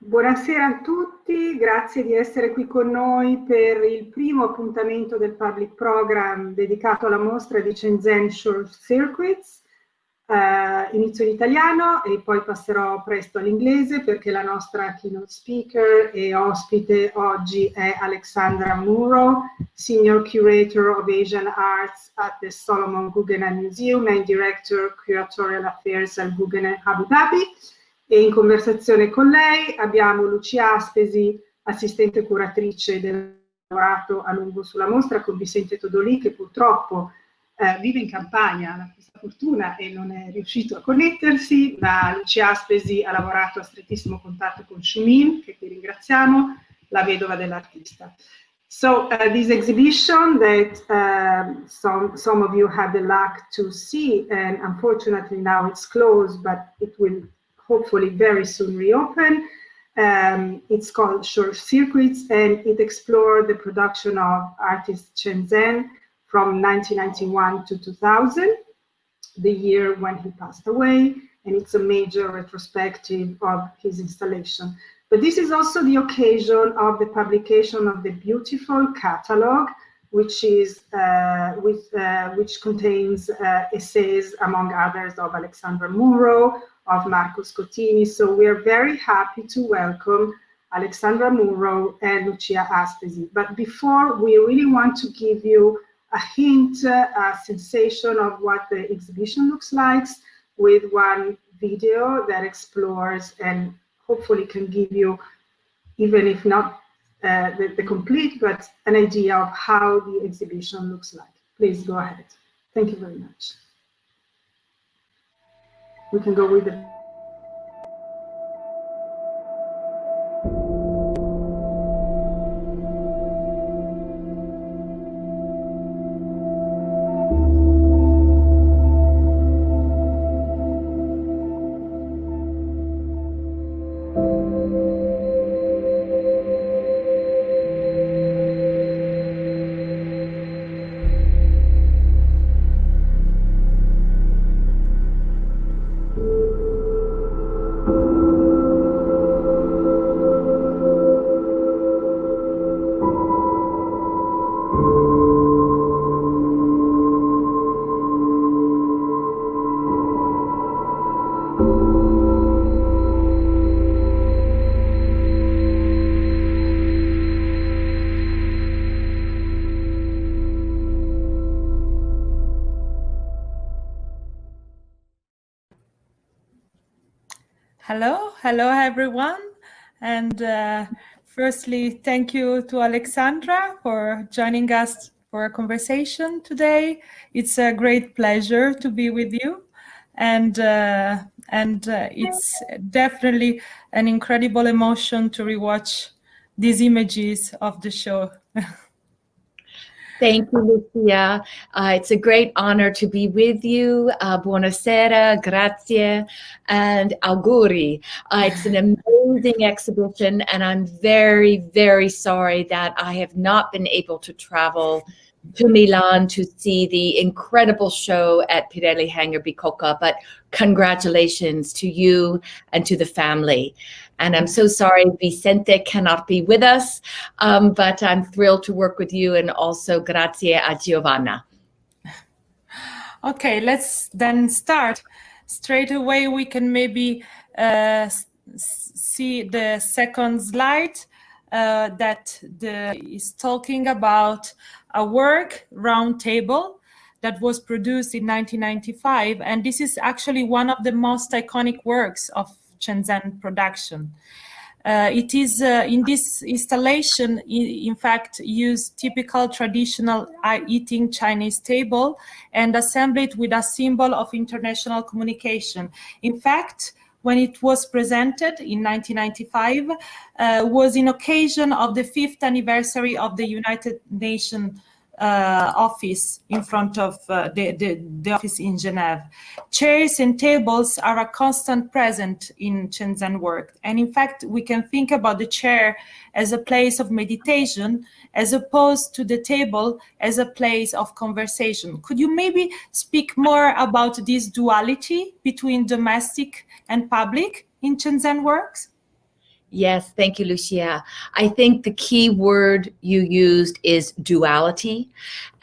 Buonasera a tutti, grazie di essere qui con noi per il primo appuntamento del Public Program dedicato alla mostra di Chen Zhen Short Circuits. Inizio in italiano e poi passerò presto all'inglese perché la nostra keynote speaker e ospite oggi è Alexandra Munroe, Senior Curator of Asian Arts at the Solomon Guggenheim Museum and Director Curatorial Affairs al Guggenheim Abu Dhabi. E in conversazione con lei abbiamo Lucia Aspesi, assistente curatrice del lavorato a lungo sulla mostra, con Vicente Todolí, che purtroppo vive in Campania, ha questa fortuna e non è riuscito a connettersi, ma Lucia Aspesi ha lavorato a strettissimo contatto con Shumin, che qui ringraziamo, la vedova dell'artista. So this exhibition that some of you had the luck to see, and unfortunately now it's closed, but it will hopefully very soon reopen. It's called Short Circuits, and it explored the production of artist Chen Zhen from 1991 to 2000, the year when he passed away, and it's a major retrospective of his installation. But this is also the occasion of the publication of the beautiful catalog, which is which contains essays, among others, of Alexandra Munroe, of Marco Scottini. So we are very happy to welcome Alexandra Munroe and Lucia Aspesi. But before, we really want to give you a hint, a sensation of what the exhibition looks like with one video that explores and hopefully can give you, even if not the complete, but an idea of how the exhibition looks like. Please go ahead. Thank you very much. We can go with the Hello everyone, and firstly thank you to Alexandra for joining us for a conversation today. It's a great pleasure to be with you, and it's definitely an incredible emotion to rewatch these images of the show. Thank you, Lucia. It's a great honor to be with you. Buonasera, grazie, and auguri. It's an amazing exhibition, and I'm very, very sorry that I have not been able to travel to Milan to see the incredible show at Pirelli HangarBicocca, but congratulations to you and to the family. And I'm so sorry Vicente cannot be with us, but I'm thrilled to work with you, and also grazie a Giovanna. Okay, let's then start. Straight away we can maybe see the second slide that is talking about a work roundtable that was produced in 1995, and this is actually one of the most iconic works of Chen Zhen production. It is in this installation, in fact, used typical traditional eating Chinese table and assembled it with a symbol of international communication. In fact, when it was presented in 1995, was in occasion of the 5th anniversary of the United Nations office in front of the office in Geneva. Chairs and tables are a constant present in Chen Zhen work. And in fact, we can think about the chair as a place of meditation, as opposed to the table as a place of conversation. Could you maybe speak more about this duality between domestic and public in Chen Zhen works? Yes, thank you, Lucia. I think the key word you used is duality.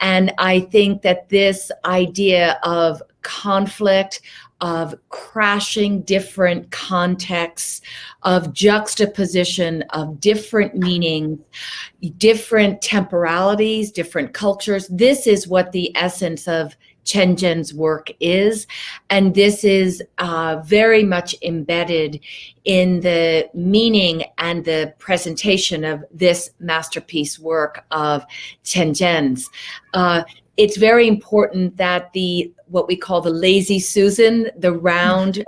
And I think that this idea of conflict, of crashing different contexts, of juxtaposition of different meanings, different temporalities, different cultures, this is what the essence of Chen Zhen's work is, and this is very much embedded in the meaning and the presentation of this masterpiece work of Chen Zhen's. It's very important that what we call the lazy Susan, the round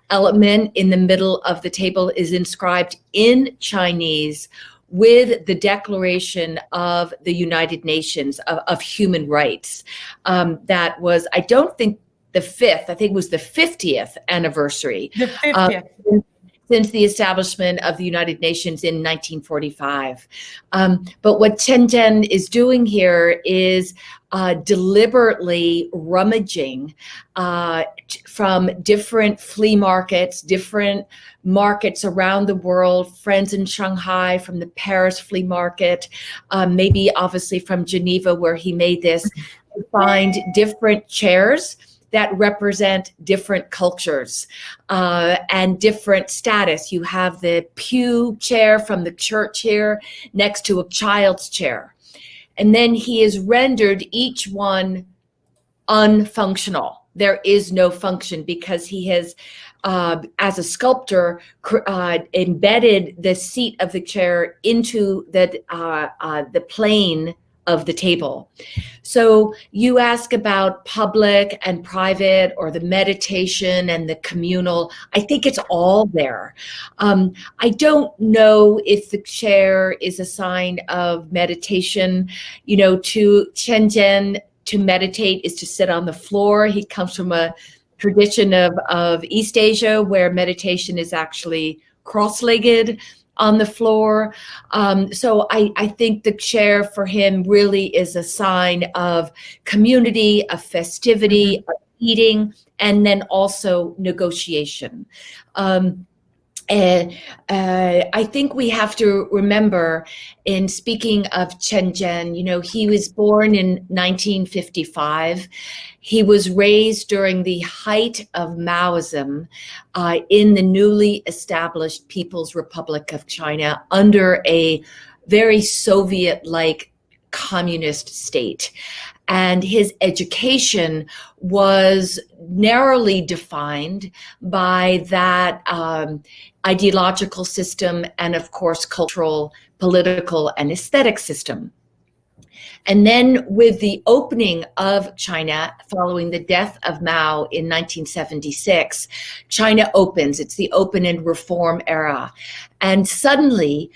element in the middle of the table, is inscribed in Chinese with the Declaration of the United Nations of Human Rights. That was, I don't think the 5th, I think it was the 50th anniversary. The 50th. Since the establishment of the United Nations in 1945. But what Chen Zhen is doing here is deliberately rummaging from different flea markets, different markets around the world, friends in Shanghai, from the Paris flea market, maybe obviously from Geneva where he made this, to find different chairs that represent different cultures and different status. You have the pew chair from the church here next to a child's chair. And then he has rendered each one unfunctional. There is no function because he has, as a sculptor, embedded the seat of the chair into the plane of the table. So you ask about public and private, or the meditation and the communal. I think it's all there. I don't know if the chair is a sign of meditation. You know, to Chen Zhen, to meditate is to sit on the floor. He comes from a tradition of East Asia where meditation is actually cross-legged on the floor. So I think the chair for him really is a sign of community, of festivity, of eating, and then also negotiation. And I think we have to remember, in speaking of Chen Zhen, you know, he was born in 1955. He was raised during the height of Maoism in the newly established People's Republic of China under a very Soviet-like communist state. And his education was narrowly defined by that ideological system and, of course, cultural, political, and aesthetic system. And then with the opening of China following the death of Mao in 1976, China opens. It's the open and reform era. And suddenly,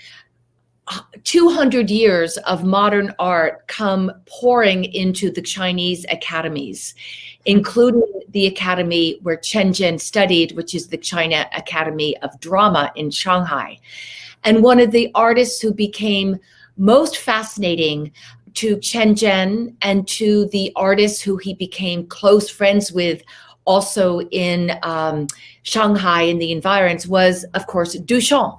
200 years of modern art come pouring into the Chinese academies, including the academy where Chen Zhen studied, which is the China Academy of Drama in Shanghai. And one of the artists who became most fascinating to Chen Zhen and to the artists who he became close friends with also in Shanghai in the environs was, of course, Duchamp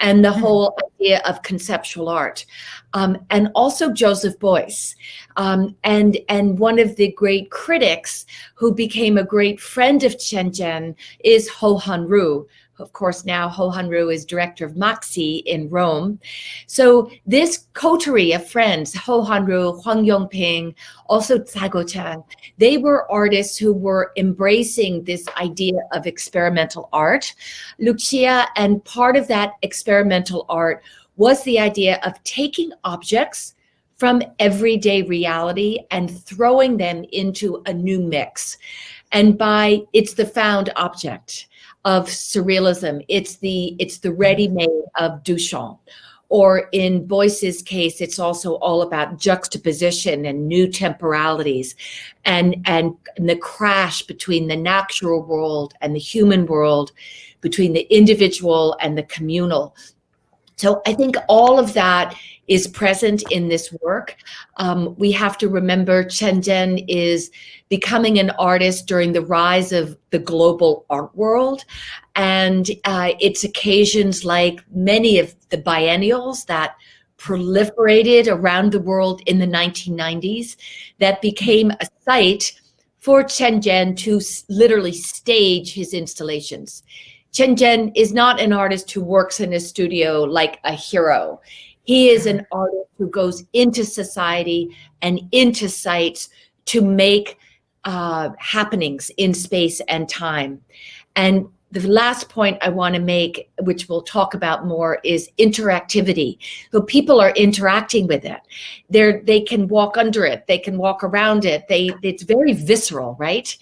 and the whole idea of conceptual art. And also Joseph Beuys. And one of the great critics who became a great friend of Chen Zhen is Ho Hanru. Of course, now Ho Hanru is director of Maxi in Rome. So this coterie of friends, Ho Hanru, Huang Yongping, also Cai Guoqiang, they were artists who were embracing this idea of experimental art. Lucia, and part of that experimental art was the idea of taking objects from everyday reality and throwing them into a new mix. And it's the found object of surrealism. It's the ready-made of Duchamp. Or in Beuys's case, it's also all about juxtaposition and new temporalities and the crash between the natural world and the human world, between the individual and the communal. So I think all of that is present in this work. We have to remember Chen Zhen is becoming an artist during the rise of the global art world. And it's occasions like many of the biennials that proliferated around the world in the 1990s that became a site for Chen Zhen to literally stage his installations. Chen Zhen is not an artist who works in a studio like a hero. He is an artist who goes into society and into sites to make happenings in space and time. And the last point I want to make, which we'll talk about more, is interactivity. So people are interacting with it. They can walk under it. They can walk around it. It's very visceral, right?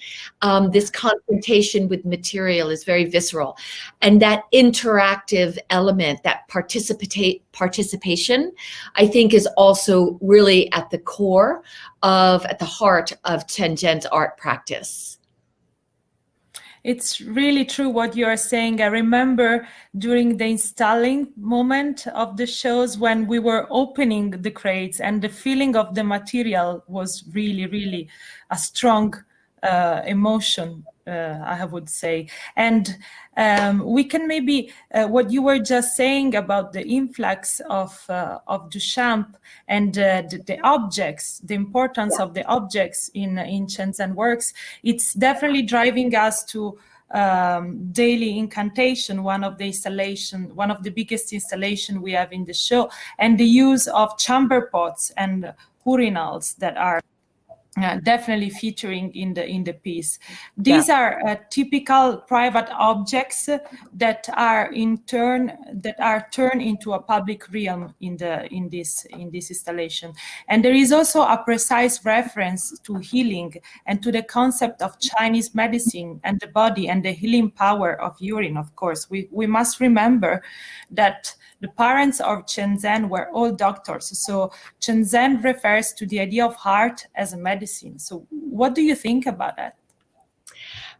This confrontation with material is very visceral. And that interactive element, that participation, I think is also really at the core at the heart of Chen Zhen's art practice. It's really true what you are saying. I remember during the installing moment of the shows when we were opening the crates, and the feeling of the material was really, really a strong emotion, I would say. And we can maybe, what you were just saying about the influx of Duchamp and the objects, the importance of the objects in Chen Zhen works, it's definitely driving us to Daily Incantation, one of the biggest installation we have in the show, and the use of chamber pots and urinals that are definitely featuring in the piece. These are typical private objects that are turned into a public realm in this installation. And there is also a precise reference to healing and to the concept of Chinese medicine and the body and the healing power of urine. Of course, we must remember that the parents of Chen Zhen were all doctors. So Chen Zhen refers to the idea of heart as a medicine. So what do you think about that?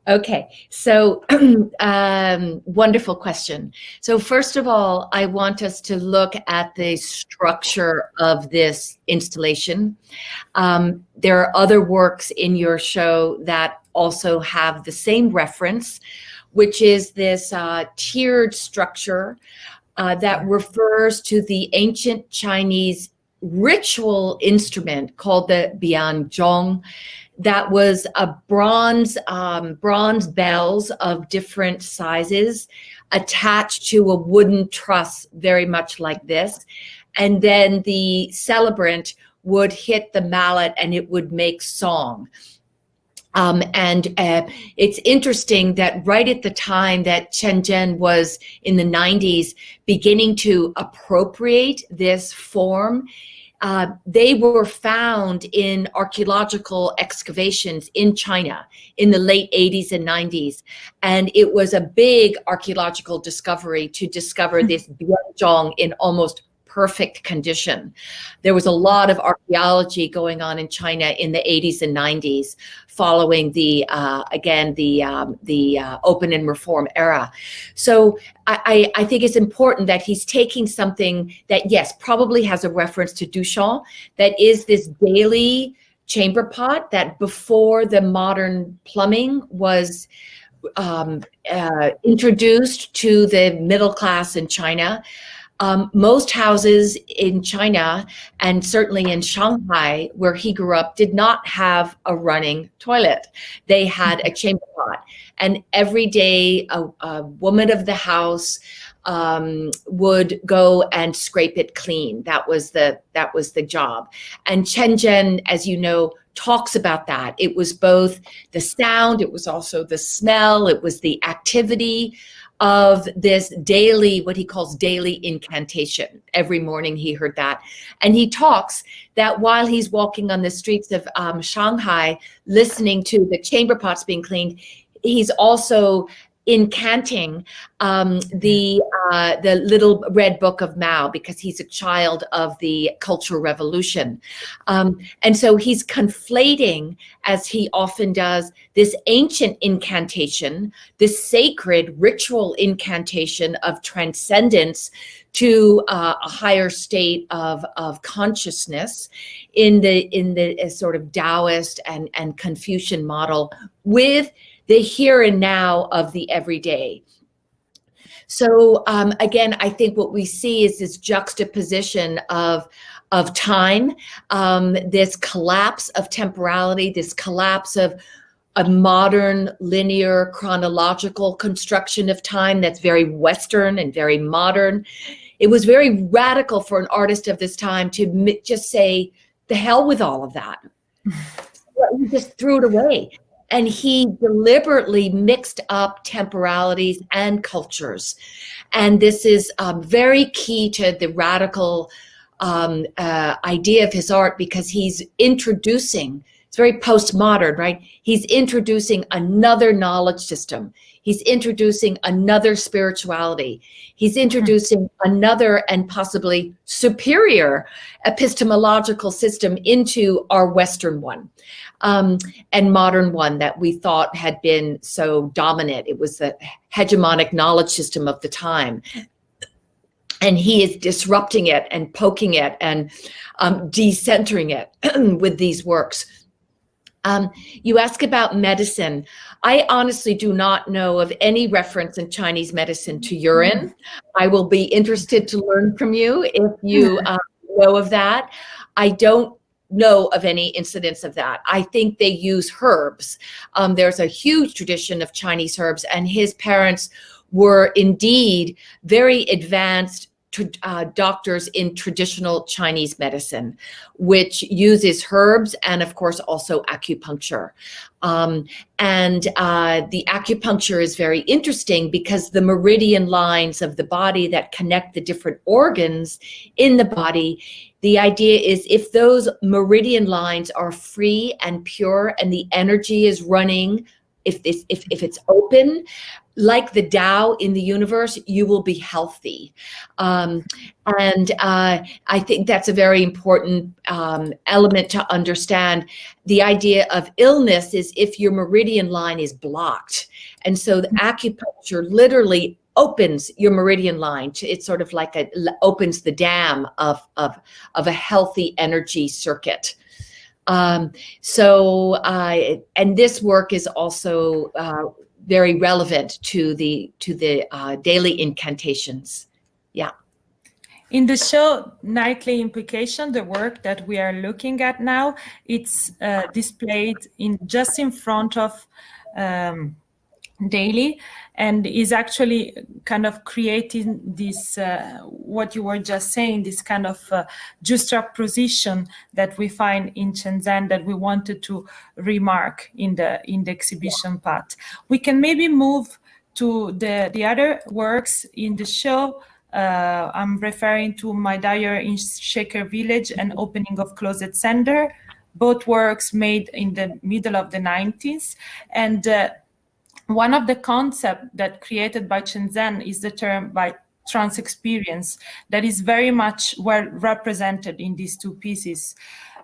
Okay, so wonderful question. So first of all, I want us to look at the structure of this installation. There are other works in your show that also have the same reference, which is this tiered structure that refers to the ancient Chinese ritual instrument called the bianzhong. That was a bronze bells of different sizes attached to a wooden truss, very much like this. And then the celebrant would hit the mallet and it would make song. It's interesting that right at the time that Chen Zhen was in the 90s beginning to appropriate this form, they were found in archaeological excavations in China in the late 80s and 90s. And it was a big archaeological discovery to discover this bianzhong in almost perfect condition. There was a lot of archaeology going on in China in the 80s and 90s following the open and reform era. So I think it's important that he's taking something that, yes, probably has a reference to Duchamp, that is this daily chamber pot that before the modern plumbing was introduced to the middle class in China. Most houses in China, and certainly in Shanghai, where he grew up, did not have a running toilet. They had a chamber pot. And every day, a woman of the house would go and scrape it clean. That was the job. And Chen Zhen, as you know, talks about that. It was both the sound, it was also the smell, it was the activity of this daily, what he calls daily incantation. Every morning he heard that. And he talks that while he's walking on the streets of Shanghai, listening to the chamber pots being cleaned, he's also incanting the little red book of Mao, because he's a child of the Cultural Revolution. And so he's conflating, as he often does, this ancient incantation, this sacred ritual incantation of transcendence to a higher state of consciousness in the sort of Taoist and Confucian model, with the here and now of the everyday. So again, I think what we see is this juxtaposition of time, this collapse of temporality, this collapse of a modern linear chronological construction of time that's very Western and very modern. It was very radical for an artist of this time to just say, the hell with all of that. He just threw it away. And he deliberately mixed up temporalities and cultures. And this is very key to the radical idea of his art, because he's introducing, it's very postmodern, right? He's introducing another knowledge system. He's introducing another spirituality. He's introducing another and possibly superior epistemological system into our Western one. And modern one that we thought had been so dominant. It was the hegemonic knowledge system of the time. And he is disrupting it and poking it and decentering it with these works. You ask about medicine. I honestly do not know of any reference in Chinese medicine to urine. I will be interested to learn from you if you know of that. I don't know of any incidents of that. I think they use herbs. There's a huge tradition of Chinese herbs, and his parents were indeed very advanced doctors in traditional Chinese medicine, which uses herbs and of course also acupuncture. And the acupuncture is very interesting because the meridian lines of the body that connect the different organs in the body, the idea is if those meridian lines are free and pure and the energy is running, if it's open, like the Tao in the universe, you will be healthy. And I think that's a very important element to understand. The idea of illness is if your meridian line is blocked. And so the acupuncture literally opens your meridian line. It's sort of like opens the dam of a healthy energy circuit. And this work is also very relevant to the daily incantations. Yeah. In the show Nightly Implication, the work that we are looking at now, it's displayed just in front of daily, and is actually kind of creating this what you were just saying, this kind of juxtaposition that we find in Chen Zhen that we wanted to remark in the exhibition part. We can maybe move to the other works in the show. I'm referring to My Diary in Shaker Village and Opening of Closet Sender, both works made in the middle of the 90s. And one of the concepts that created by Chen Zhen is the term by trans experience that is very much well represented in these two pieces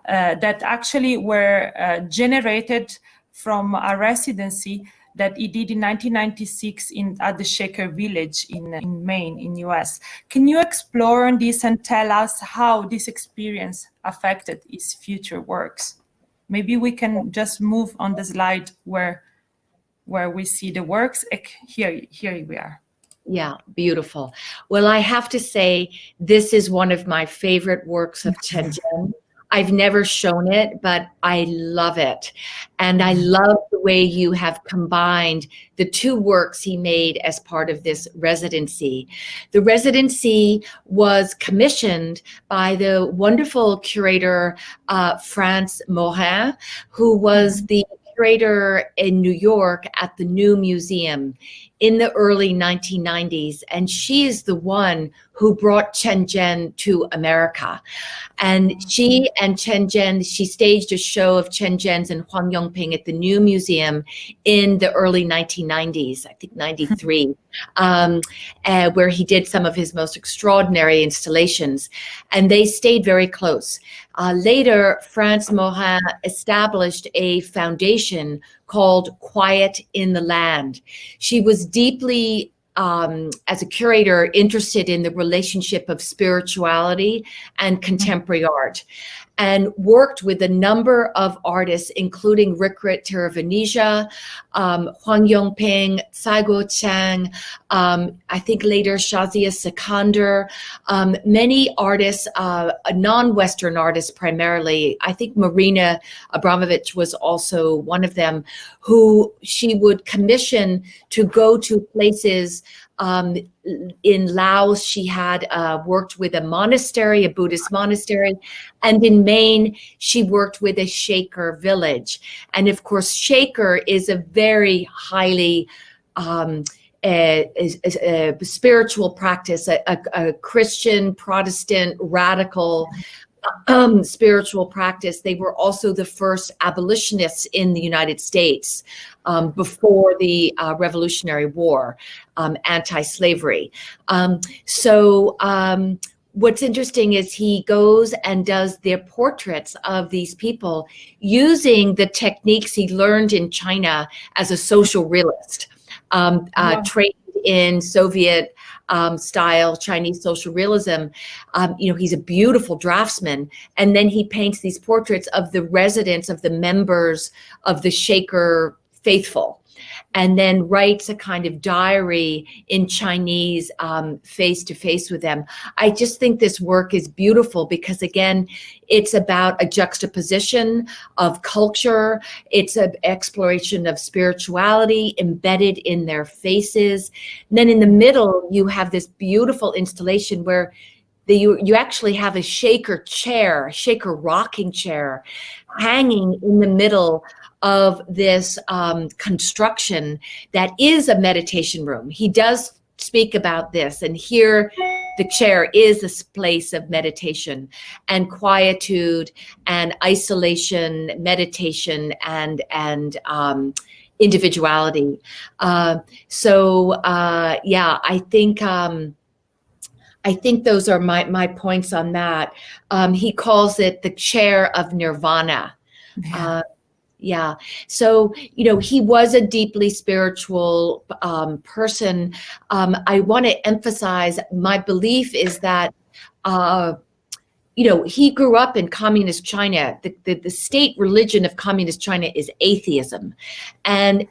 that actually were generated from a residency that he did in 1996 at the Shaker Village in Maine, in US. Can you explore on this and tell us how this experience affected his future works? Maybe we can just move on the slide where we see the works. Here we are. Yeah, beautiful. Well, I have to say, this is one of my favorite works of Chen Zhen. I've never shown it, but I love it. And I love the way you have combined the two works he made as part of this residency. The residency was commissioned by the wonderful curator, France Morin, who was the curator in New York at the New Museum in the early 1990s, and she is the one who brought Chen Zhen to America. And she and Chen Zhen, she staged a show of Chen Zhen's and Huang Yongping at the New Museum in the early 1990s, I think 93, where he did some of his most extraordinary installations. And they stayed very close. Later, France Morin established a foundation called Quiet in the Land. She was deeply, as a curator, interested in the relationship of spirituality and contemporary art, and worked with a number of artists, including Rikrit Tiravanija, Huang Yongping, Saigo Chang, I think later Shazia Sikander, many artists, non-Western artists primarily. I think Marina Abramovich was also one of them, who she would commission to go to places. In Laos, she had worked with a monastery, a Buddhist monastery, and in Maine, she worked with a Shaker village. And of course, Shaker is a very highly a spiritual practice, a Christian, Protestant, radical spiritual practice. They were also the first abolitionists in the United States before the Revolutionary War, anti-slavery. What's interesting is he goes and does their portraits of these people using the techniques he learned in China as a social realist, trained in Soviet style Chinese social realism. He's a beautiful draftsman, and then he paints these portraits of the residents, of the members of the Shaker faithful, and then writes a kind of diary in Chinese face to face with them. I just think this work is beautiful because, again, it's about a juxtaposition of culture. It's an exploration of spirituality embedded in their faces. And then in the middle, you have this beautiful installation where you actually have a Shaker chair, a Shaker rocking chair, hanging in the middle of this construction that is a meditation room. He does speak about this, and here the chair is a place of meditation and quietude and isolation, meditation and individuality. I think those are my points on that. He calls it the chair of nirvana. So, he was a deeply spiritual person. I want to emphasize, my belief is that, he grew up in communist China. The state religion of communist China is atheism. And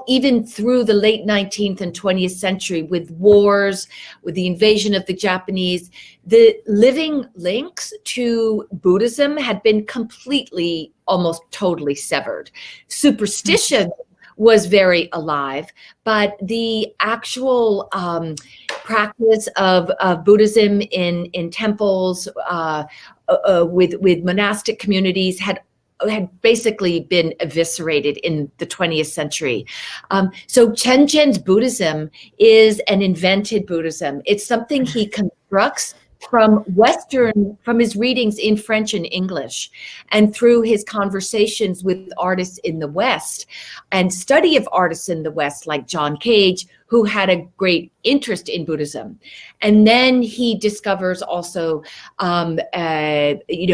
even through the late 19th and 20th century, with wars, with the invasion of the Japanese, the living links to Buddhism had been completely, almost totally severed. Superstition was very alive, but the actual practice of Buddhism in temples with monastic communities had basically been eviscerated in the 20th century. So Chen Zhen's Buddhism is an invented Buddhism. It's something he constructs from his readings in French and English, and through his conversations with artists in the West and study of artists in the West, like John Cage, who had a great interest in Buddhism. And then he discovers also,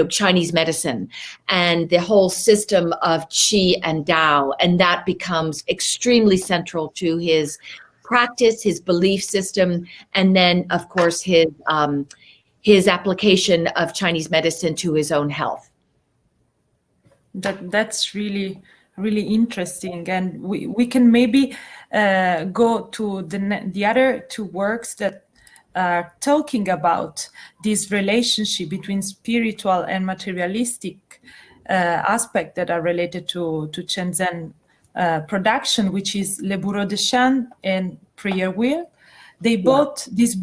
Chinese medicine and the whole system of Qi and Tao, and that becomes extremely central to his practice, his belief system, and then, of course, his application of Chinese medicine to his own health. That's really, really interesting. And we can maybe go to the other two works that are talking about this relationship between spiritual and materialistic aspect that are related to Chen Zhen production, which is Le Bureau de Chant and Prayer Wheel. These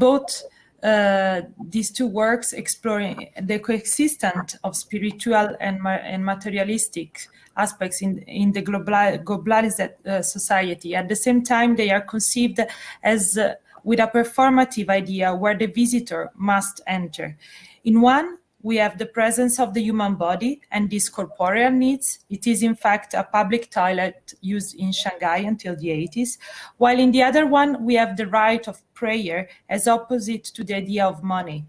two works exploring the coexistence of spiritual and materialistic aspects in the globalized society. At the same time, they are conceived as with a performative idea where the visitor must enter. In one, we have the presence of the human body and these corporeal needs. It is in fact a public toilet used in Shanghai until the 80s, while in the other one, we have the right of prayer as opposite to the idea of money.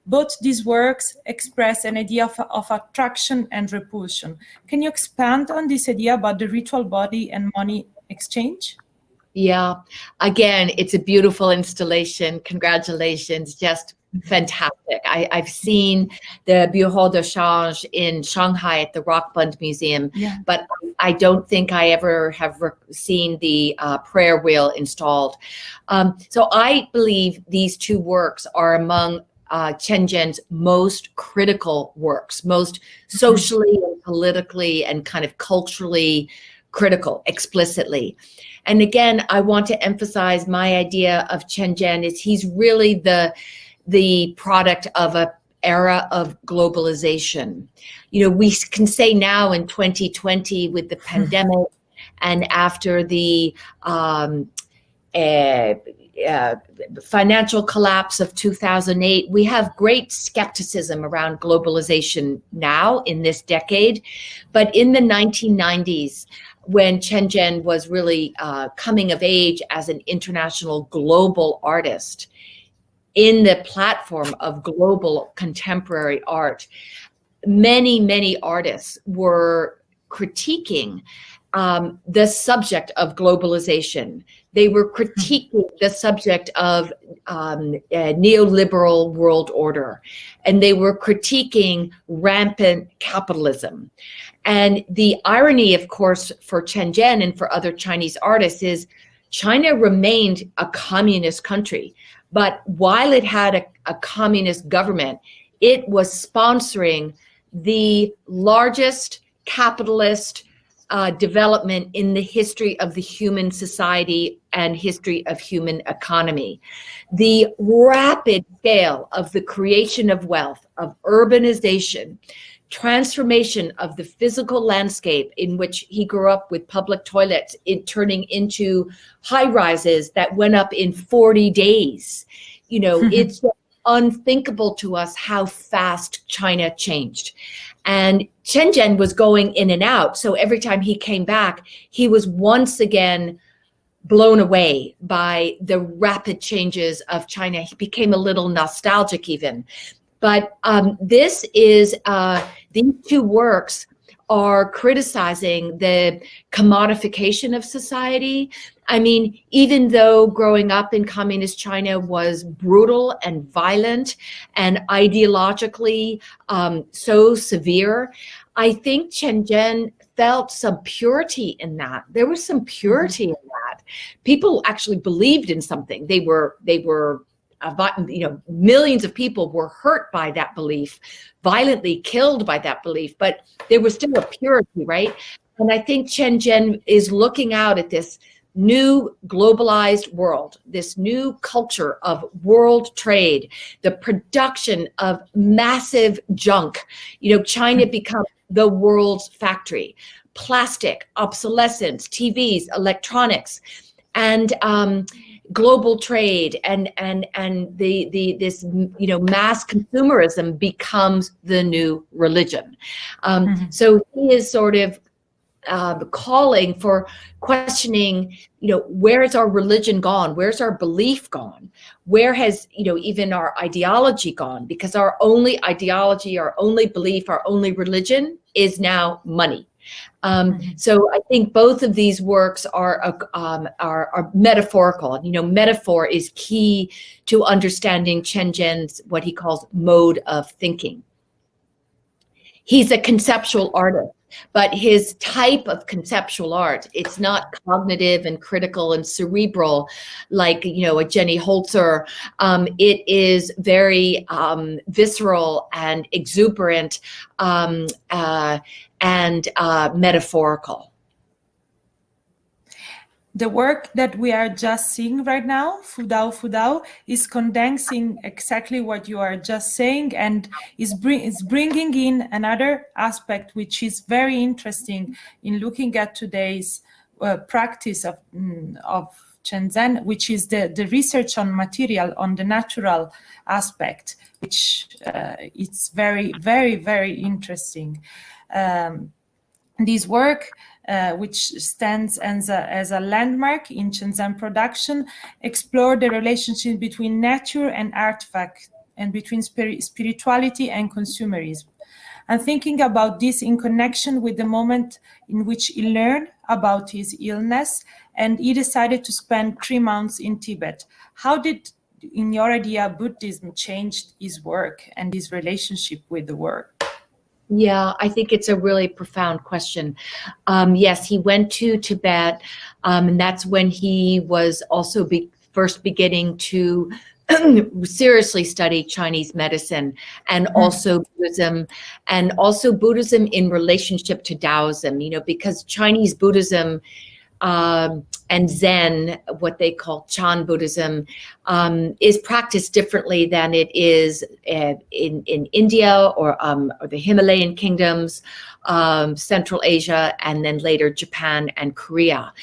Both these works express an idea of attraction and repulsion. Can you expand on this idea about the ritual body and money exchange? Yeah, again, it's a beautiful installation. Congratulations, just fantastic. I've seen the Bureau de Change in Shanghai at the Rockbund Museum, but I don't think I ever have seen the prayer wheel installed. So I believe these two works are among Chen Zhen's most critical works, most socially and politically and kind of culturally critical, explicitly. And again, I want to emphasize my idea of Chen Zhen is he's really the product of an era of globalization. You know, we can say now in 2020 with the pandemic and after the financial collapse of 2008, we have great skepticism around globalization now in this decade. But in the 1990s, when Chen Zhen was really coming of age as an international global artist in the platform of global contemporary art, many, many artists were critiquing the subject of globalization. They were critiquing the subject of neoliberal world order, and they were critiquing rampant capitalism. And the irony, of course, for Chen Zhen and for other Chinese artists is China remained a communist country. But while it had a communist government, it was sponsoring the largest capitalist development in the history of the human society and history of human economy. The rapid scale of the creation of wealth, of urbanization, transformation of the physical landscape in which he grew up with public toilets, turning into high rises that went up in 40 days. You know, it's unthinkable to us how fast China changed. And Chen Zhen was going in and out. So every time he came back, he was once again blown away by the rapid changes of China. He became a little nostalgic even. But these two works are criticizing the commodification of society. I mean, even though growing up in communist China was brutal and violent and ideologically so severe, I think Chen Zhen felt some purity in that. There was some purity in that. People actually believed in something. They were you know, millions of people were hurt by that belief, violently killed by that belief, but there was still a purity, right? And I think Chen Zhen is looking out at this new globalized world, this new culture of world trade, the production of massive junk. You know, China becomes the world's factory, plastic, obsolescence, TVs, electronics, and global trade and this, you know, mass consumerism becomes the new religion. So he is sort of calling for questioning, you know, where is our religion gone? Where's our belief gone? Where has, you know, even our ideology gone? Because our only ideology, our only belief, our only religion is now money. So I think both of these works are metaphorical. You know, metaphor is key to understanding Chen Zhen's what he calls mode of thinking. He's a conceptual artist, but his type of conceptual art, it's not cognitive and critical and cerebral like, you know, a Jenny Holzer. It is very visceral and exuberant and metaphorical. The work that we are just seeing right now, Fudao, is condensing exactly what you are just saying, and is bringing in another aspect which is very interesting in looking at today's practice of Chen Zhen, which is the research on material, on the natural aspect, which it's very, very, very interesting. This work, which stands as a landmark in Chen Zhen production, explore the relationship between nature and artifact, and between spirituality and consumerism. And thinking about this in connection with the moment in which he learned about his illness, and he decided to spend 3 months in Tibet. How did, in your idea, Buddhism changed his work and his relationship with the work? Yeah, I think it's a really profound question. Yes, he went to Tibet, and that's when he was also first beginning to seriously study Chinese medicine, and also Buddhism, in relationship to Taoism, because Chinese Buddhism and Zen, what they call Chan Buddhism, is practiced differently than it is in India or the Himalayan kingdoms, Central Asia, and then later Japan and Korea.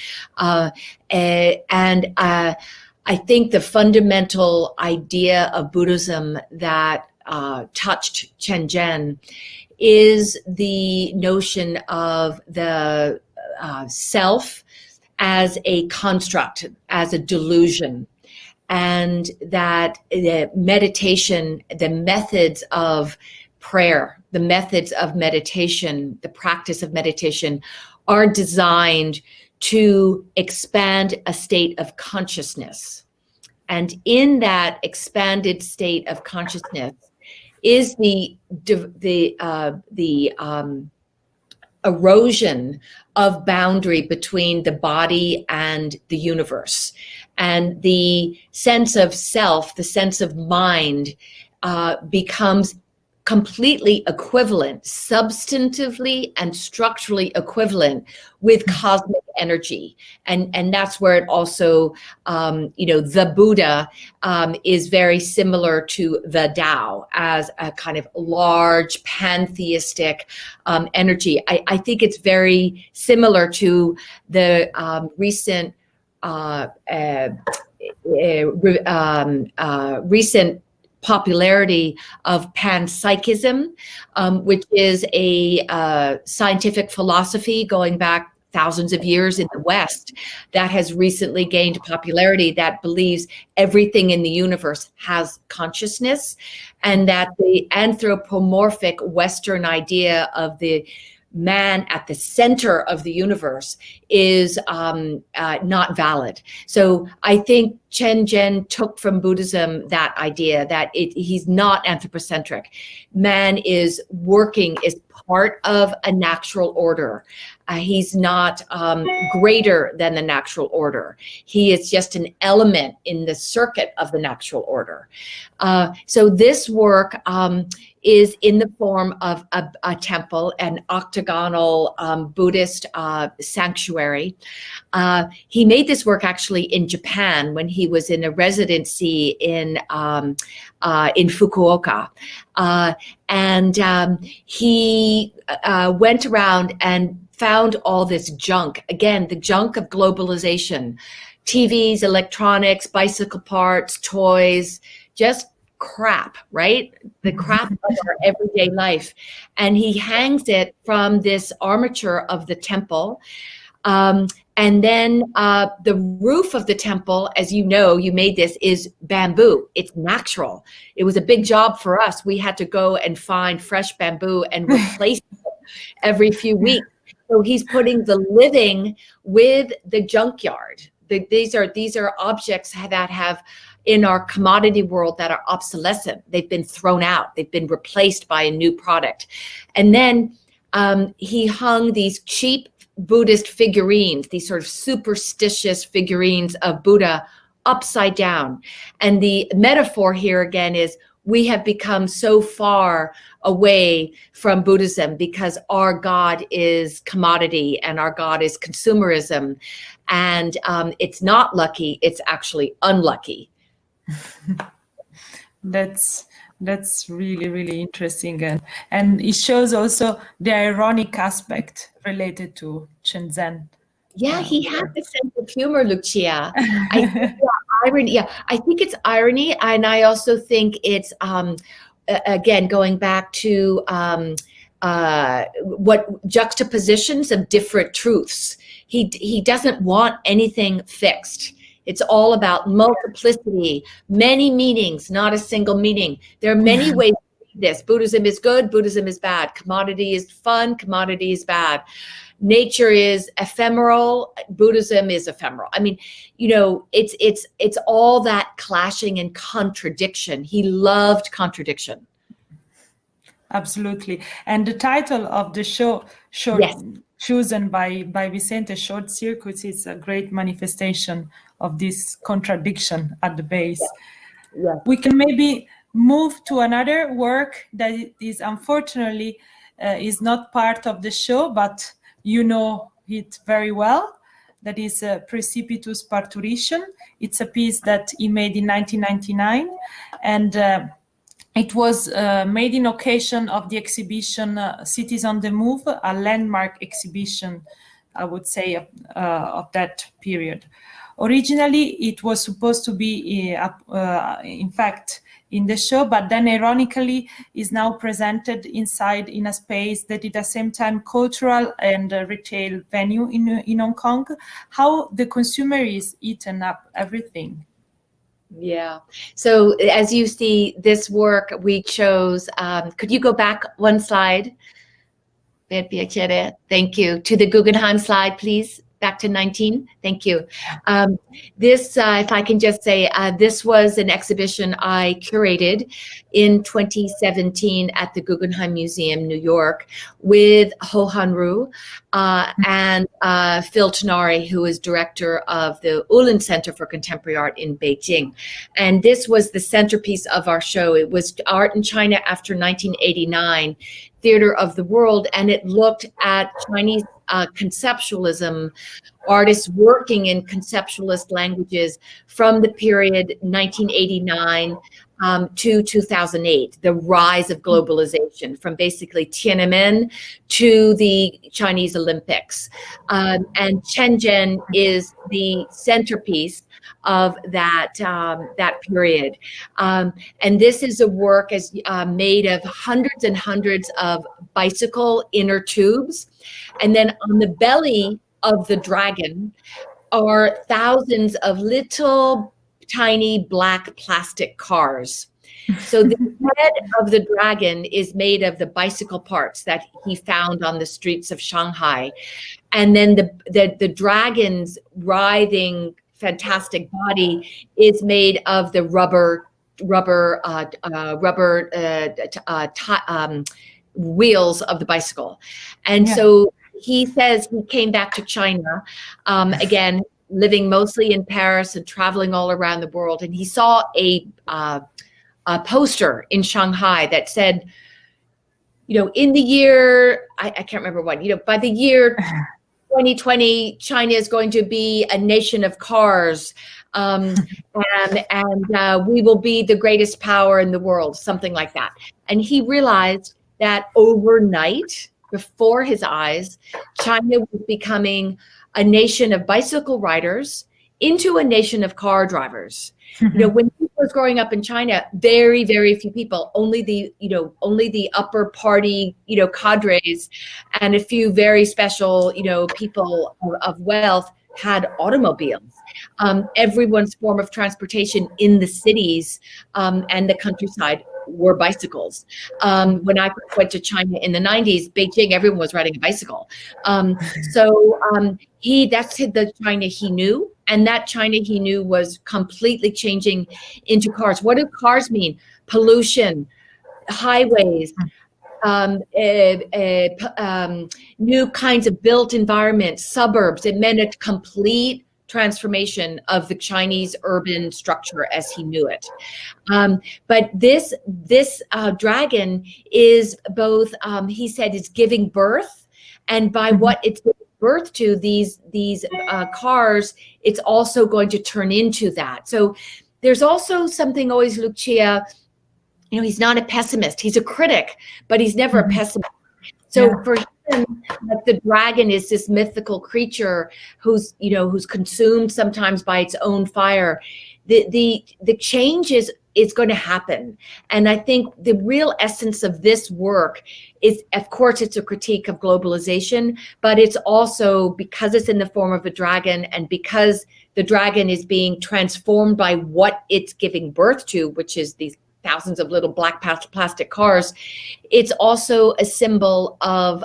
I think the fundamental idea of Buddhism that touched Chen Zhen is the notion of the self as a construct, as a delusion, and that the meditation, the methods of prayer, the methods of meditation, the practice of meditation are designed to expand a state of consciousness. And in that expanded state of consciousness is the erosion of boundary between the body and the universe. And the sense of self, the sense of mind, becomes completely equivalent, substantively and structurally equivalent with cosmic energy. And that's where it also, the Buddha is very similar to the Tao as a kind of large pantheistic energy. I think it's very similar to the recent popularity of panpsychism, which is a scientific philosophy going back thousands of years in the West that has recently gained popularity, that believes everything in the universe has consciousness, and that the anthropomorphic Western idea of the man at the center of the universe is not valid. So I think Chen Zhen took from Buddhism that idea that he's not anthropocentric. Man is part of a natural order. He's not greater than the natural order. He is just an element in the circuit of the natural order. So this work is in the form of a temple, an octagonal Buddhist sanctuary. He made this work actually in Japan when he was in a residency in Fukuoka. He went around and found all this junk. Again, the junk of globalization, TVs, electronics, bicycle parts, toys, just crap, right? The crap of our everyday life. And he hangs it from this armature of the temple. And then the roof of the temple, as you know, you made this, is bamboo. It's natural. It was a big job for us. We had to go and find fresh bamboo and replace it every few weeks. So he's putting the living with the junkyard. These are objects that have, in our commodity world, that are obsolescent. They've been thrown out. They've been replaced by a new product. And then he hung these cheap Buddhist figurines, these sort of superstitious figurines of Buddha upside down. And the metaphor here again is, we have become so far away from Buddhism because our God is commodity and our God is consumerism. And it's not lucky, it's actually unlucky. That's really, really interesting. And it shows also the ironic aspect related to Chen Zhen. Yeah, he had the sense of humor, Lucia. I think, irony. Yeah, I think it's irony, and I also think it's again going back to what juxtapositions of different truths. He doesn't want anything fixed. It's all about multiplicity, many meanings, not a single meaning. There are many ways to read this. Buddhism is good, Buddhism is bad. Commodity is fun, commodity is bad. Nature is ephemeral, Buddhism is ephemeral. I mean, you know, it's all that clashing and contradiction. He loved contradiction. Absolutely. And the title of the show, Yes. chosen by Vicente, Short Circuits, is a great manifestation of this contradiction at the base. Yeah. Yeah. We can maybe move to another work that is unfortunately is not part of the show, but you know it very well. That is Precipitous Parturition. It's a piece that he made in 1999, and it was made in occasion of the exhibition Cities on the Move, a landmark exhibition, I would say, of that period. Originally, it was supposed to be, in fact, in the show, but then ironically is now presented inside in a space that is at the same time cultural and retail venue in Hong Kong. How the consumer is eaten up everything. Yeah. So as you see, this work we chose, could you go back one slide? Thank you. To the Guggenheim slide, please. Back to 19. Thank you. This, if I can just say, this was an exhibition I curated in 2017 at the Guggenheim Museum, New York, with Ho Han-ru and Phil Tenari, who is director of the Ullin Center for Contemporary Art in Beijing. And this was the centerpiece of our show. It was Art in China After 1989, Theater of the World, and it looked at Chinese conceptualism, artists working in conceptualist languages from the period 1989 to 2008, the rise of globalization from basically Tiananmen to the Chinese Olympics. And Chen Zhen is the centerpiece of that period. And this is a work made of hundreds and hundreds of bicycle inner tubes. And then on the belly of the dragon are thousands of little tiny black plastic cars. So the head of the dragon is made of the bicycle parts that he found on the streets of Shanghai. And then the dragon's writhing, fantastic body is made of the rubber wheels of the bicycle. And so he says he came back to China, again, living mostly in Paris and traveling all around the world. And he saw a poster in Shanghai that said, you know, in the year, I can't remember what, you know, by the year 2020, China is going to be a nation of cars, and we will be the greatest power in the world, something like that. And he realized that overnight, before his eyes, China was becoming a nation of bicycle riders into a nation of car drivers. You know, when he was growing up in China, very, very few people, only the upper party, you know, cadres and a few very special, you know, people of wealth had automobiles. Everyone's form of transportation in the cities and the countryside were bicycles. When I went to China in the 90s, Beijing, everyone was riding a bicycle. That's the China he knew. And that China he knew was completely changing into cars. What do cars mean? Pollution, highways, new kinds of built environments, suburbs. It meant a complete transformation of the Chinese urban structure as he knew it. But this dragon is both, he said, it's giving birth, and by what it's giving birth to, these cars, it's also going to turn into that. So there's also something always, Lucia, he's not a pessimist. He's a critic, but he's never a pessimist. So for him, the dragon is this mythical creature who's consumed sometimes by its own fire. The change is going to happen. And I think the real essence of this work is, of course, it's a critique of globalization, but it's also, because it's in the form of a dragon, and because the dragon is being transformed by what it's giving birth to, which is these thousands of little black plastic cars, it's also a symbol of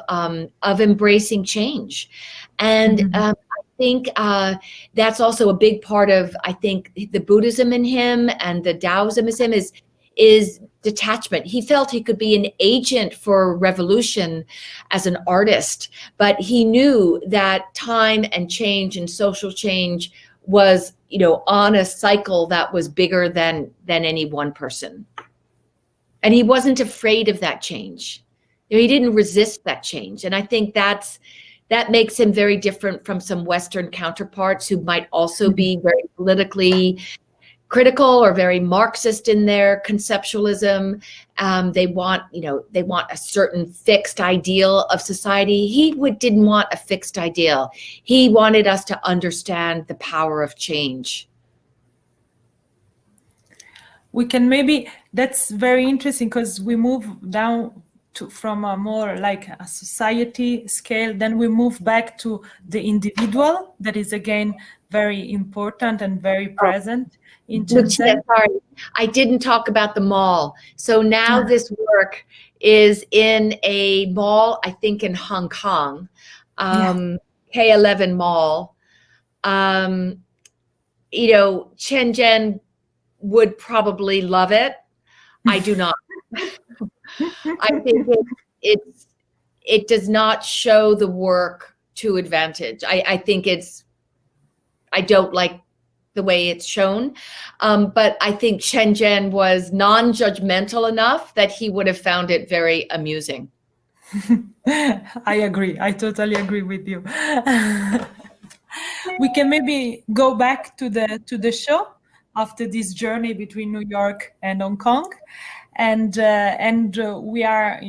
embracing change. And I think that's also a big part of, I think, the Buddhism in him and the Taoism in him is detachment. He felt he could be an agent for revolution as an artist, but he knew that time and change and social change was, on a cycle that was bigger than any one person. And he wasn't afraid of that change. He didn't resist that change. And I think that makes him very different from some Western counterparts who might also be very politically critical or very Marxist in their conceptualism. They want a certain fixed ideal of society. He didn't want a fixed ideal. He wanted us to understand the power of change. We can that's very interesting, because we move down from a more like a society scale, then we move back to the individual. That is again very important and very present in Chen Zhen. Sorry, I didn't talk about the mall. So now this work is in a mall, I think in Hong Kong, K11 Mall. Chen Zhen would probably love it. I do not. I think it does not show the work to advantage. I think I don't like the way it's shown, but I think Chen Zhen was non-judgmental enough that he would have found it very amusing. I agree. I totally agree with you. We can maybe go back to the show after this journey between New York and Hong Kong. And we are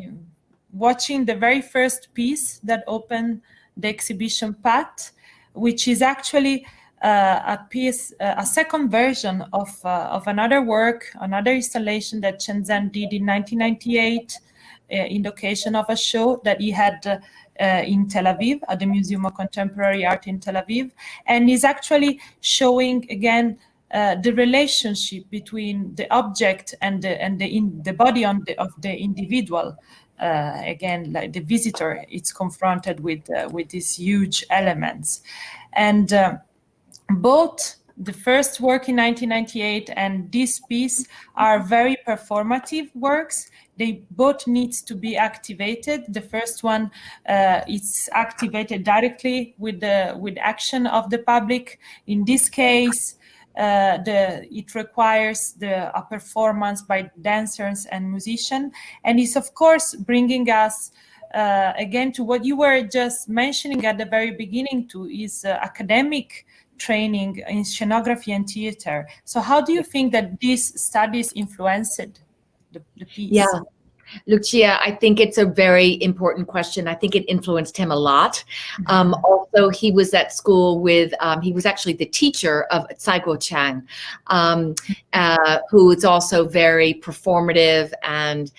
watching the very first piece that opened the exhibition path, which is actually a piece, a second version of another work, another installation that Chen Zhen did in 1998 in the occasion of a show that he had in Tel Aviv at the Museum of Contemporary Art in Tel Aviv, and is actually showing again the relationship between the object and the body of the individual. Again, like the visitor, it's confronted with these huge elements, and both the first work in 1998 and this piece are very performative works. They both needs to be activated. The first one is activated directly with action of the public. In this case, it requires a performance by dancers and musicians, and is of course bringing us again to what you were just mentioning at the very beginning, to is academic training in scenography and theater. So how do you think that these studies influenced the piece? Yeah, Lucia, I think it's a very important question. I think it influenced him a lot. Also, he was at school with, he was actually the teacher of Saigo Chang, who is also very performative and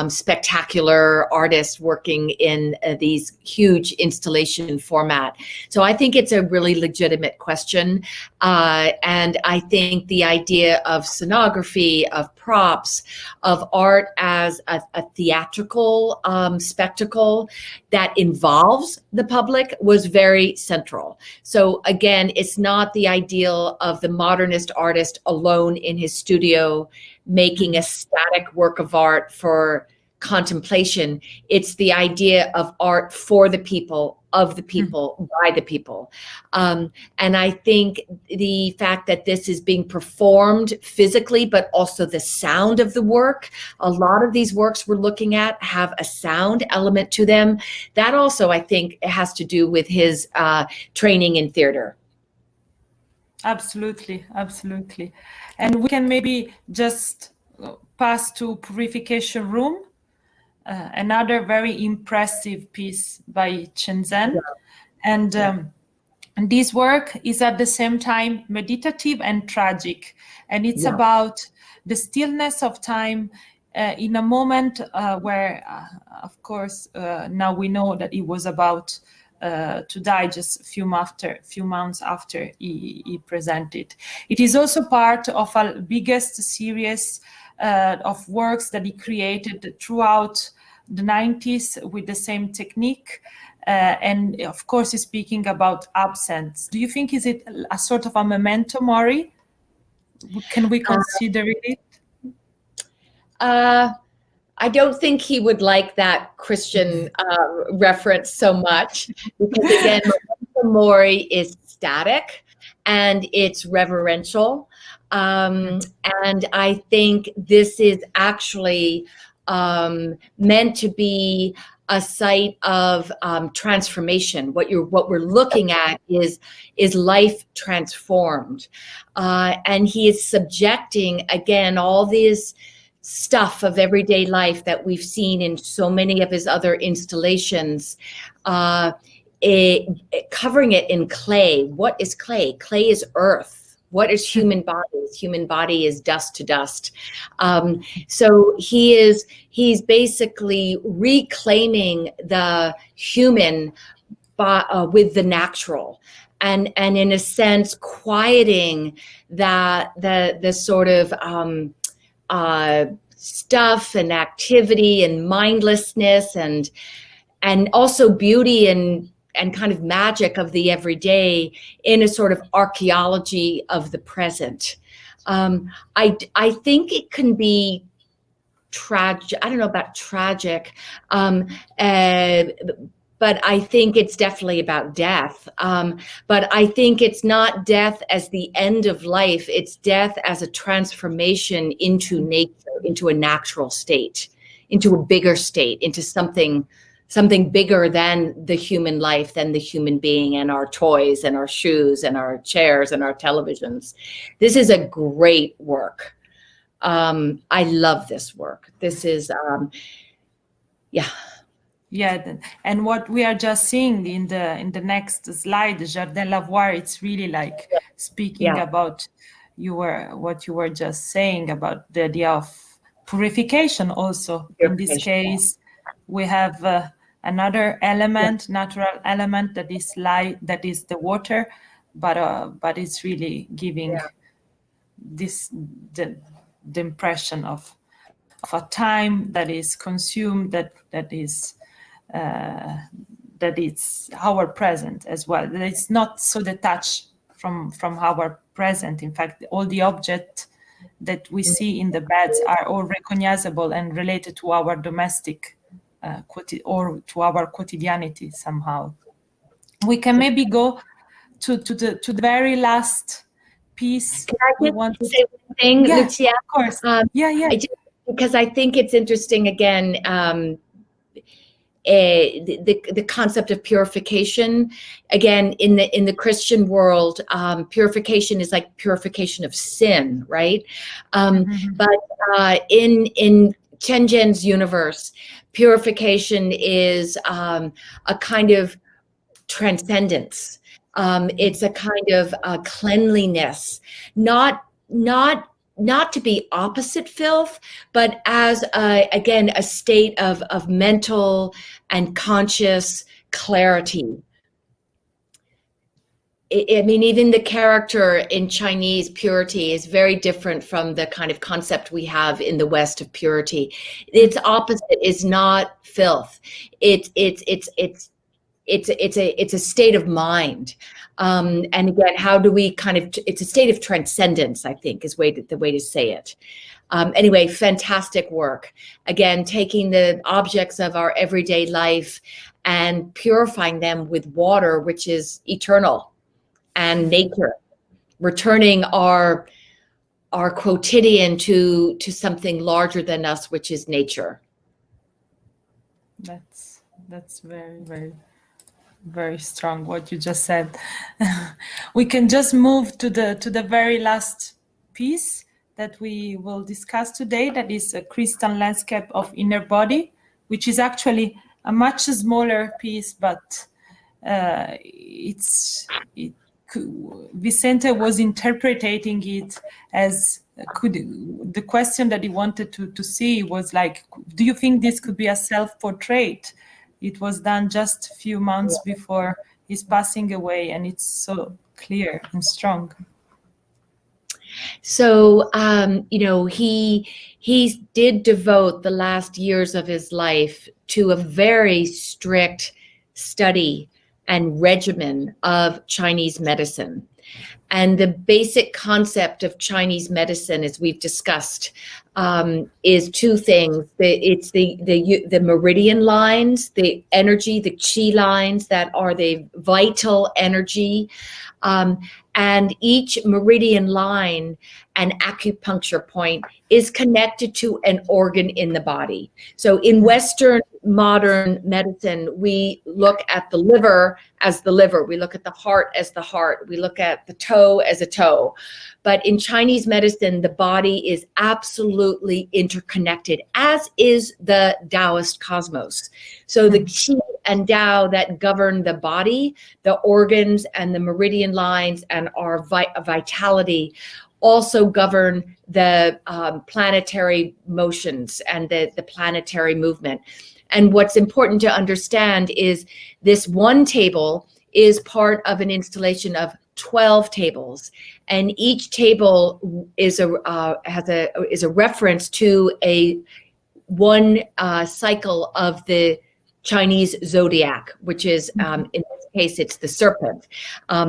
spectacular artist working in these huge installation format. So I think it's a really legitimate question. And I think the idea of scenography, of props, of art as a theatrical spectacle that involves the public was very central. So again, it's not the ideal of the modernist artist alone in his studio making a static work of art for contemplation. It's the idea of art for the people, of the people, by the people. And I think the fact that this is being performed physically, but also the sound of the work, a lot of these works we're looking at have a sound element to them. That also, I think, has to do with his training in theater. Absolutely, absolutely. And we can maybe just pass to Purification Room, another very impressive piece by Chen Zhen. And this work is at the same time meditative and tragic. And it's about the stillness of time in a moment where, of course, now we know that he was about to die just a few months after he presented. It is also part of a biggest series of works that he created throughout the 90s with the same technique. And of course, he's speaking about absence. Do you think is it a sort of a memento mori? Can we consider it? I don't think he would like that Christian reference so much, because again, memento mori is static and it's reverential. And I think this is actually meant to be a site of transformation. What we're looking at is life transformed, and he is subjecting again all these stuff of everyday life that we've seen in so many of his other installations, covering it in clay. What is clay? Clay is earth. What is human body? Human body is dust to dust. So he's basically reclaiming the human with the natural, and in a sense quieting the sort of stuff and activity and mindlessness and also beauty and kind of magic of the everyday in a sort of archaeology of the present. I think it can be tragic. I don't know about tragic, but I think it's definitely about death. But I think it's not death as the end of life. It's death as a transformation into nature, into a natural state, into a bigger state, into something bigger than the human life, than the human being and our toys and our shoes and our chairs and our televisions. This is a great work. I love this work. This is, Yeah, and what we are just seeing in the next slide, the Jardin Lavoir, it's really like speaking about what you were just saying about the idea of purification also. In this case, we have another element, natural element that is light, that is the water, but it's really giving the impression of a time that is consumed, that is our present as well. That it's not so detached from our present. In fact, all the objects that we see in the beds are all recognizable and related to our domestic or to our quotidianity somehow. We can maybe go to the very last piece. Can I just say one thing, Lucia? Of course. Because I think it's interesting again. The concept of purification, again, in the Christian world, purification is like purification of sin, right? But in Chen Zhen's universe, purification is a kind of transcendence. It's a kind of cleanliness, not to be opposite filth, but as again a state of mental and conscious clarity. I mean, even the character in Chinese purity is very different from the kind of concept we have in the West of purity. Its opposite is not filth. It's a state of mind. And again, how do we it's a state of transcendence, I think, is the way to say it. Anyway, fantastic work. Again, taking the objects of our everyday life and purifying them with water, which is eternal, and nature, returning our quotidian to something larger than us, which is nature. That's very, very, very strong what you just said. We can just move to the very last piece that we will discuss today. That is a crystal landscape of inner body, which is actually a much smaller piece, but Vicente was interpreting it as the question that he wanted to see was like, do you think this could be a self-portrait? It was done just a few months before his passing away, and it's so clear and strong. So, he did devote the last years of his life to a very strict study and regimen of Chinese medicine. And the basic concept of Chinese medicine, as we've discussed, is two things. It's the meridian lines, the energy, the qi lines that are the vital energy. And each meridian line and acupuncture point is connected to an organ in the body. So in Western modern medicine, we look at the liver as the liver. We look at the heart as the heart. We look at the toe as a toe. But in Chinese medicine, the body is absolutely interconnected, as is the Taoist cosmos. So the qi and Tao that govern the body, the organs and the meridian lines and our vitality also govern the planetary motions and the planetary movement. And what's important to understand is this one table is part of an installation of 12 tables, and each table is a reference to one cycle of the Chinese zodiac, which is in this case it's the serpent.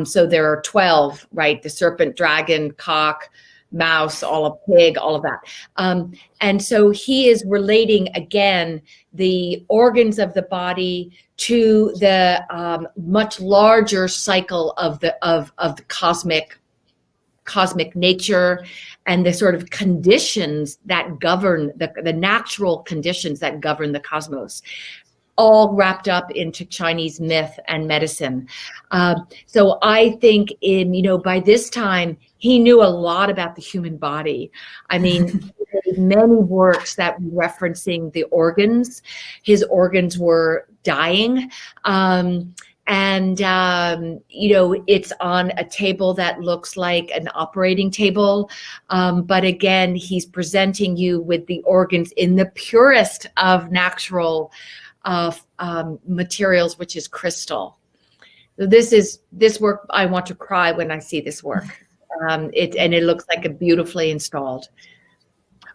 So there are 12, right? The serpent, dragon, cock, mouse, all of pig, all of that. And so he is relating again the organs of the body to the much larger cycle of the cosmic nature and the sort of conditions that govern the natural conditions that govern the cosmos, all wrapped up into Chinese myth and medicine. So I think by this time, he knew a lot about the human body. I mean, many works that were referencing the organs. His organs were dying. It's on a table that looks like an operating table. But again, he's presenting you with the organs in the purest of natural materials, which is crystal. So this work, I want to cry when I see this work. It looks like a beautifully installed.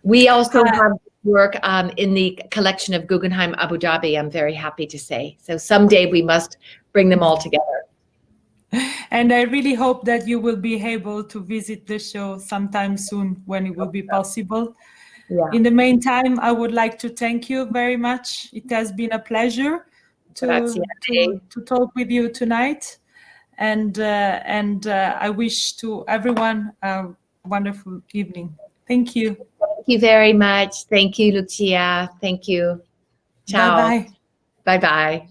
We also have work in the collection of Guggenheim Abu Dhabi, I'm very happy to say. So someday we must bring them all together. And I really hope that you will be able to visit the show sometime soon when it will be possible. Yeah. In the meantime, I would like to thank you very much. It has been a pleasure to talk with you tonight. And I wish to everyone a wonderful evening. Thank you. Thank you very much. Thank you, Lucia. Thank you. Ciao. Bye-bye. Bye-bye.